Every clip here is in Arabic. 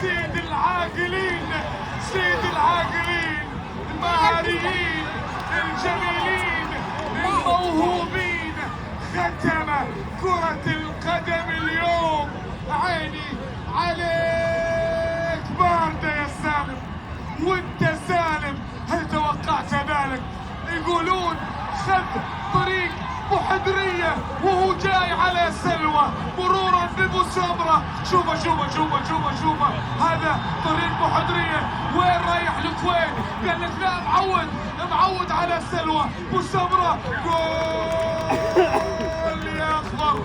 سيد العاقلين، سيد العاقلين، المهاريين الجميلين الموهوبين، ختم كرة القدم اليوم. عيني عليك باردة يا سالم، وانت سالم هل توقعت ذلك؟ يقولون خذ طريق بحدرية وهو جاي على سلوى مرورا ببو سمرة. شوفه شوفه شوفه شوفه شوفه، هذا طريق بحدرية. وين رايح لكوين؟ قال لك لا، معود على سلوى. بو سمرة جول يا اخضر،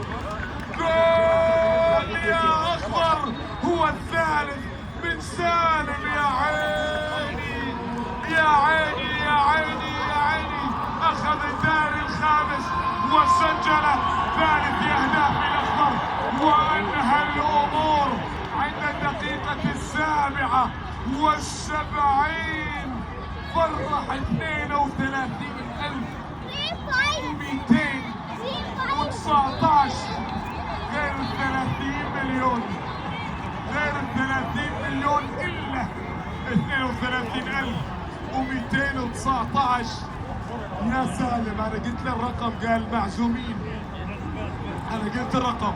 جول يا اخضر، هو الثالث من سالم. يا عيني يا عيني يا عيني يا عيني، اخذ الداري الخامس وسجل ثالث اهداف الاخضر، وانهى الامور عند الدقيقة 77. فرح 32,219 غير 30 مليون، غير 30 مليون الا 32,219. يا سالم، انا قلت له الرقم قال معزومين، انا قلت الرقم